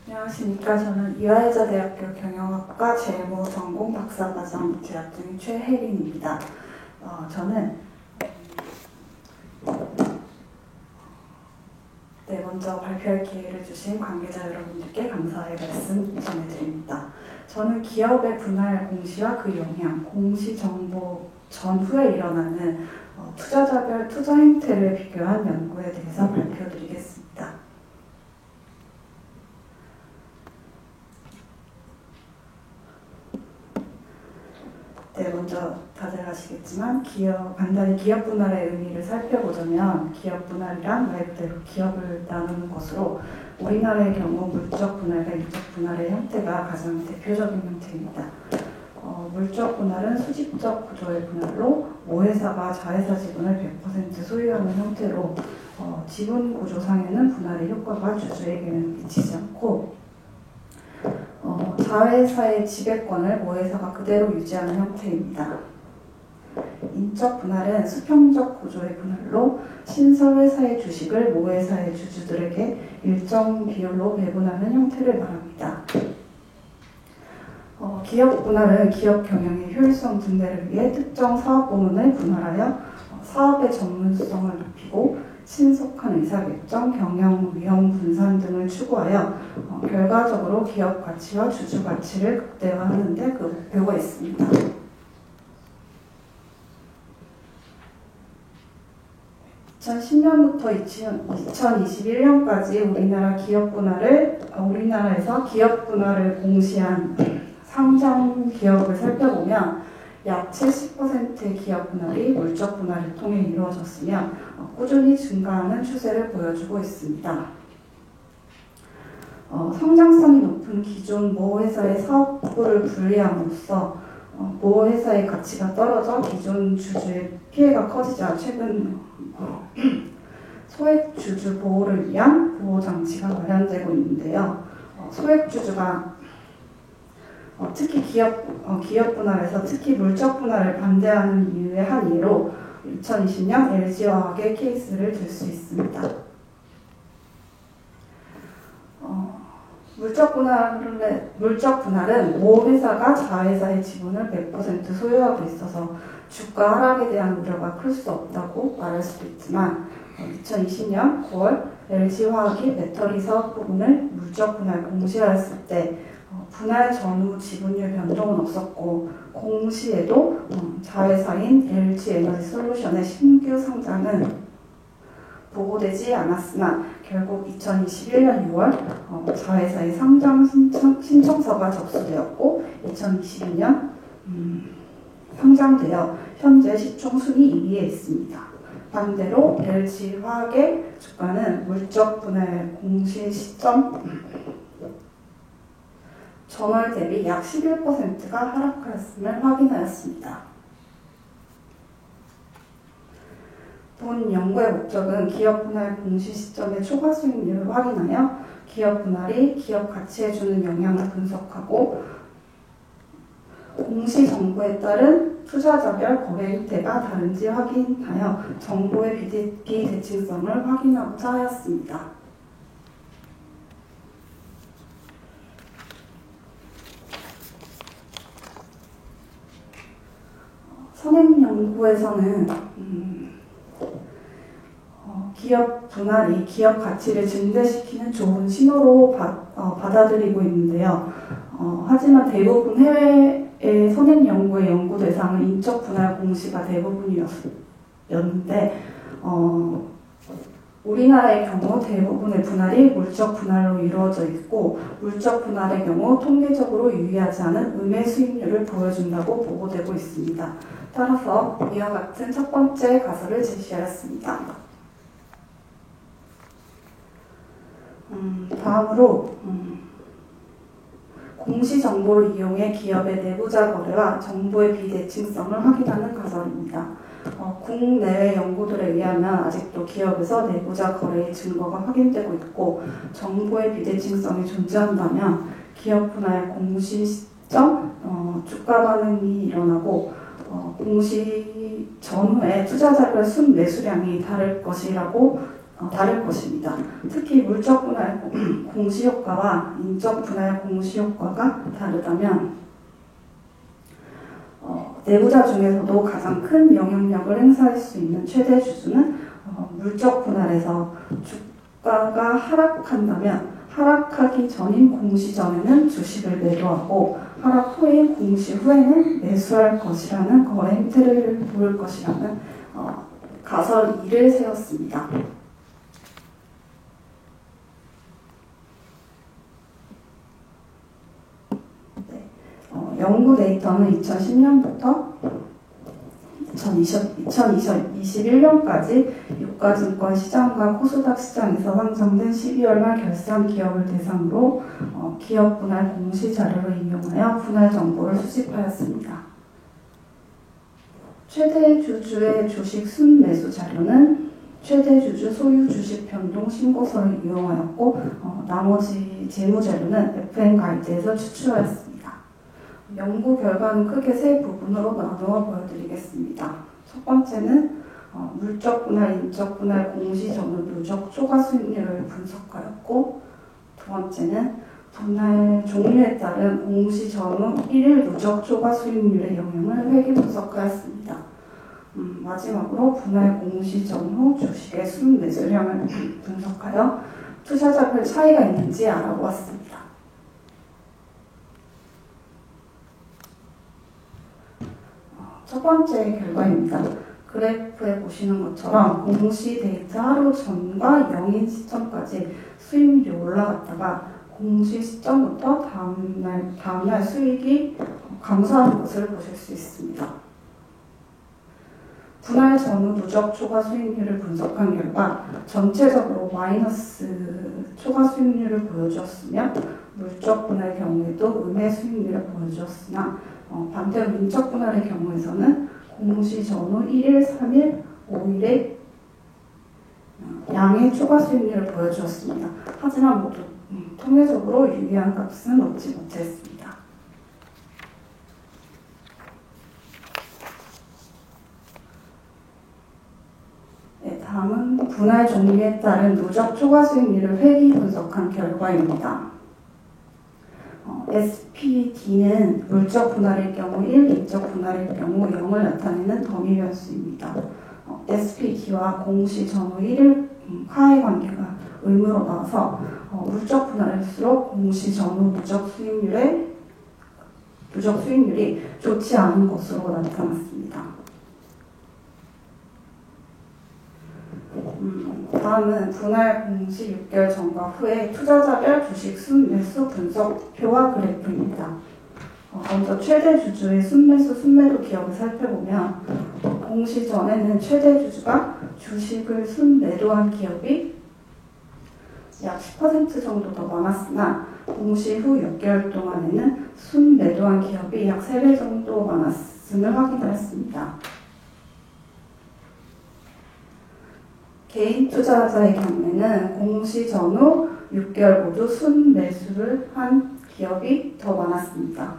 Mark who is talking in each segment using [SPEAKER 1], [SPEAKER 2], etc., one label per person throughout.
[SPEAKER 1] 안녕하십니까. 저는 이화여자대학교 경영학과 재무 전공 박사과정 재학 중인 최혜린입니다. 저는 먼저 발표할 기회를 주신 관계자 여러분들께 감사의 말씀 전해드립니다. 저는 기업의 분할 공시와 그 영향, 공시 정보 전후에 일어나는 투자자별 투자 행태를 비교한 연구에 대해서 발표드리겠습니다. 먼저 다들 아시겠지만 간단히 기업 분할의 의미를 살펴보자면 기업 분할이란 말 그대로 기업을 나누는 것으로 우리나라의 경우 물적 분할과 인적 분할의 형태가 가장 대표적인 형태입니다. 물적 분할은 수직적 구조의 분할로 모회사가 자회사 지분을 100% 소유하는 형태로 지분 구조상에는 분할의 효과가 주주에게는 미치지 않고 자회사의 지배권을 모회사가 그대로 유지하는 형태입니다. 인적 분할은 수평적 구조의 분할로 신설회사의 주식을 모회사의 주주들에게 일정 비율로 배분하는 형태를 말합니다. 기업 분할은 기업 경영의 효율성 증대를 위해 특정 사업 부문을 분할하여 사업의 전문성을 높이고 신속한 의사결정, 경영 위험 분산 등을 추구하여 결과적으로 기업 가치와 주주 가치를 극대화하는 데 그 목표가 있습니다. (2010년부터) 2021년까지 우리나라에서 기업 분할을 공시한 상장 기업을 살펴보면 약 70%의 기업 분할이 물적 분할을 통해 이루어졌으며 꾸준히 증가하는 추세를 보여주고 있습니다. 성장성이 높은 기존 모 회사의 사업부를 분리함으로써 모 회사의 가치가 떨어져 기존 주주의 피해가 커지자 최근 소액 주주 보호를 위한 보호 장치가 마련되고 있는데요. 소액 주주가 특히 기업 분할에서 특히 물적 분할을 반대하는 이유의 한 예로 2020년 LG화학의 케이스를 들 수 있습니다. 물적 분할은 모 회사가 자회사의 지분을 100% 소유하고 있어서 주가 하락에 대한 우려가 클 수 없다고 말할 수도 있지만 2020년 9월 LG화학이 배터리 사업 부분을 물적 분할 공시하였을 때 분할 전후 지분율 변동은 없었고 공시에도 자회사인 LG에너지솔루션의 신규 상장은 보고되지 않았으나 결국 2021년 6월 자회사의 상장 신청서가 접수되었고 2022년 상장되어 현재 시총 순위 2위에 있습니다. 반대로 LG화학의 주가는 물적 분할 공시 시점 전월 대비 약 11%가 하락하였음을 확인하였습니다. 본 연구의 목적은 기업 분할 공시 시점의 초과 수익률을 확인하여 기업 분할이 기업 가치에 주는 영향을 분석하고 공시 정보에 따른 투자자별 거래 형태가 다른지 확인하여 정보의 비대칭성을 확인하고자 하였습니다. 선행연구에서는 기업 분할이 기업 가치를 증대시키는 좋은 신호로 받아들이고 있는데요. 하지만 대부분 해외의 선행연구의 연구 대상은 인적 분할 공시가 대부분이었는데 우리나라의 경우 대부분의 분할이 물적 분할로 이루어져 있고 물적 분할의 경우 통계적으로 유의하지 않은 음의 수익률을 보여준다고 보고되고 있습니다. 따라서 이와 같은 첫 번째 가설을 제시하였습니다. 다음으로 공시 정보를 이용해 기업의 내부자 거래와 정보의 비대칭성을 확인하는 가설입니다. 국내외 연구들에 의하면 아직도 기업에서 내부자 거래의 증거가 확인되고 있고 정보의 비대칭성이 존재한다면 기업 분할 공시 시점 주가 반응이 일어나고 공시 전후에 투자자별 순매수량이 다를 것이라고 다를 것입니다. 특히 물적 분할 공시효과와 인적 분할 공시효과가 다르다면 내부자 중에서도 가장 큰 영향력을 행사할 수 있는 최대 주주는 물적 분할에서 주가가 하락한다면 하락하기 전인 공시 전에는 주식을 매도하고 하락 후인 공시 후에는 매수할 것이라는 거래 행태를 보일 것이라는 가설 2를 세웠습니다. 연구 데이터는 2010년부터 2021년까지 유가증권 시장과 코스닥 시장에서 상장된 12월 말 결산 기업을 대상으로 기업 분할 공시 자료를 인용하여 분할 정보를 수집하였습니다. 최대 주주의 주식 순매수 자료는 최대 주주 소유 주식 변동 신고서를 이용하였고 나머지 재무 자료는 FN 가이드에서 추출하였습니다. 연구 결과는 크게 세 부분으로 나누어 보여드리겠습니다. 첫 번째는 물적 분할, 인적 분할 공시 전후 누적 초과 수익률을 분석하였고, 두 번째는 분할 종류에 따른 공시 전후 1일 누적 초과 수익률의 영향을 회계 분석하였습니다. 마지막으로 분할 공시 전후 주식의 순매수량을 분석하여 투자자별 차이가 있는지 알아보았습니다. 첫 번째 결과입니다. 그래프에 보시는 것처럼 공시 데이트 하루 전과 영인 시점까지 수익률이 올라갔다가 공시 시점부터 다음날 수익이 감소하는 것을 보실 수 있습니다. 분할 전후 누적 초과 수익률을 분석한 결과 전체적으로 마이너스 초과 수익률을 보여주었으며 물적 분할 경우에도 음의 수익률을 보여주었으나 반대로 인적 분할의 경우에서는 공시 전후 1일, 3일, 5일의 양의 초과 수익률을 보여주었습니다. 하지만 모두 통계적으로 유의한 값은 얻지 못했습니다. 네, 다음은 분할 종류에 따른 누적 초과 수익률을 회귀 분석한 결과입니다. SPD는 물적 분할의 경우 1, 인적 분할의 경우 0을 나타내는 더미 변수입니다. SPD와 공시 전후 1일 하의 관계가 의무로 나와서 물적 분할일수록 공시 전후 누적 수익률이 좋지 않은 것으로 나타났습니다. 다음은 분할 공시 6개월 전과 후에 투자자별 주식 순매수 분석표와 그래프입니다. 먼저 최대 주주의 순매수, 순매도 기업을 살펴보면 공시 전에는 최대 주주가 주식을 순매도한 기업이 약 10% 정도 더 많았으나 공시 후 6개월 동안에는 순매도한 기업이 약 3배 정도 많았음을 확인하였습니다. 개인 투자자의 경우에는 공시 전후 6개월 모두 순매수를 한 기업이 더 많았습니다.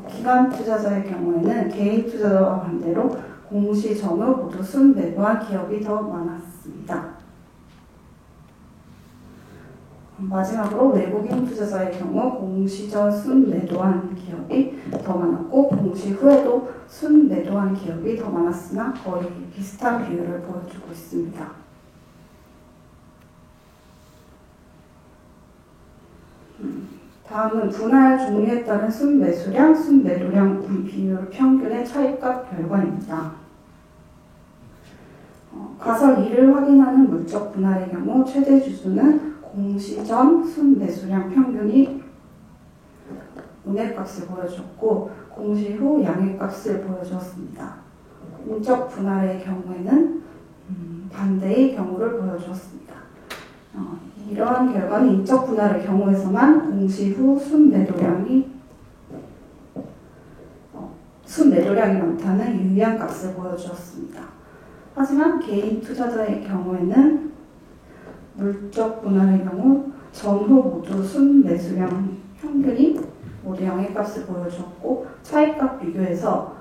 [SPEAKER 1] 기관 투자자의 경우에는 개인 투자자와 반대로 공시 전후 모두 순매도한 기업이 더 많았습니다. 마지막으로 외국인 투자자의 경우 공시 전 순매도한 기업이 더 많았고 공시 후에도 순매도한 기업이 더 많았으나 거의 비슷한 비율을 보여주고 있습니다. 다음은 분할 종류에 따른 순매수량, 순매도량 비율 평균의 차이값 결과입니다. 가설 2를 확인하는 물적 분할의 경우 최대 주주는 공시 전 순매수량 평균이 음의 값을 보여줬고 공시 후 양의 값을 보여주었습니다. 인적 분할의 경우에는 반대의 경우를 보여주었습니다. 이러한 결과는 인적 분할의 경우에서만 공시 후 순매도량이 많다는 유의한 값을 보여주었습니다. 하지만 개인 투자자의 경우에는 물적 분할의 경우 전후 모두 순매수량 평균이 모두 양의 값을 보여주었고 차이값 비교에서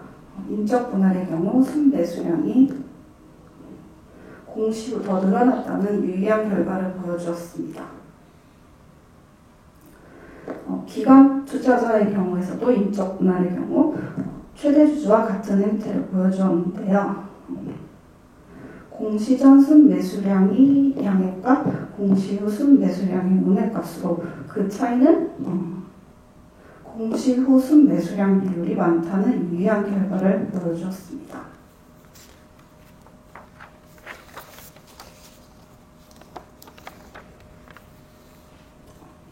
[SPEAKER 1] 인적 분할의 경우 순매수량이 공시 후 더 늘어났다는 유의한 결과를 보여주었습니다. 기관 투자자의 경우에서도 인적 분할의 경우 최대 주주와 같은 행태를 보여주었는데요. 공시 전 순매수량이 양액과 공시 후 순매수량이 운액값으로 그 차이는 공시 후 순매수량 비율이 많다는 유의한 결과를 보여주었습니다.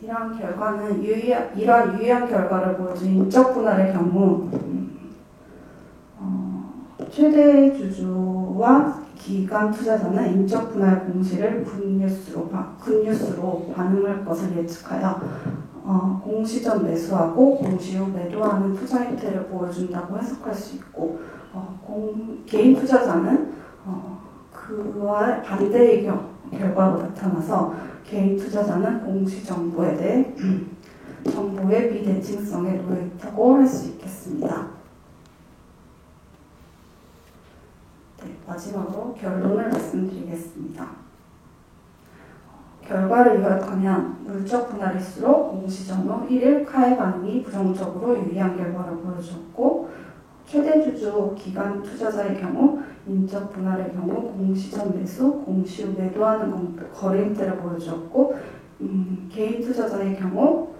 [SPEAKER 1] 이러한 유의한 결과를 보여준 인적 분할의 경우 최대 주주와 기관 투자자는 인적 분할 공시를 굿뉴스로 반응할 것을 예측하여 공시 전 매수하고 공시 후 매도하는 투자 행태를 보여준다고 해석할 수 있고 개인 투자자는 그와 반대의 결과로 나타나서 개인 투자자는 공시 정보에 대해 정보의 비대칭성에 놓여있다고 할 수 있겠습니다. 네, 마지막으로 결론을 말씀드리겠습니다. 결과를 요약하면 물적 분할일수록 공시 전후 1일 카의 반응이 부정적으로 유리한 결과를 보여주었고 최대 주주 기관 투자자의 경우 인적 분할의 경우 공시 전 매수, 공시 후 매도하는 거래 행태를 보여주었고 개인 투자자의 경우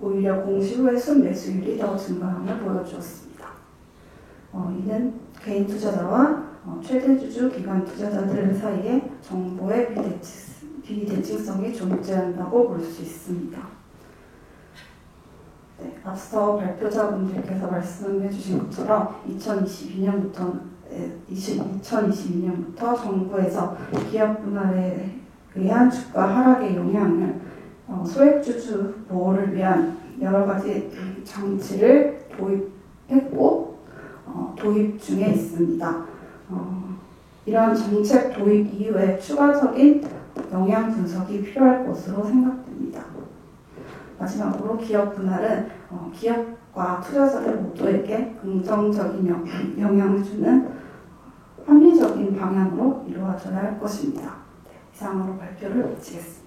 [SPEAKER 1] 오히려 공시 후의 순매수율이 더 증가함을 보여주었습니다. 이는 개인 투자자와 최대 주주 기관 투자자들 사이에 정보의 비대칭성이 존재한다고 볼 수 있습니다. 네, 앞서 발표자분들께서 말씀해 주신 것처럼 2022년부터 정부에서 기업 분할에 의한 주가 하락의 영향을 소액주주 보호를 위한 여러 가지 장치를 도입했고 도입 중에 있습니다. 이러한 정책 도입 이후에 추가적인 영향 분석이 필요할 것으로 생각됩니다. 마지막으로 기업 분할은 기업과 투자자들 모두에게 긍정적인 영향을 주는 합리적인 방향으로 이루어져야 할 것입니다. 네, 이상으로 발표를 마치겠습니다.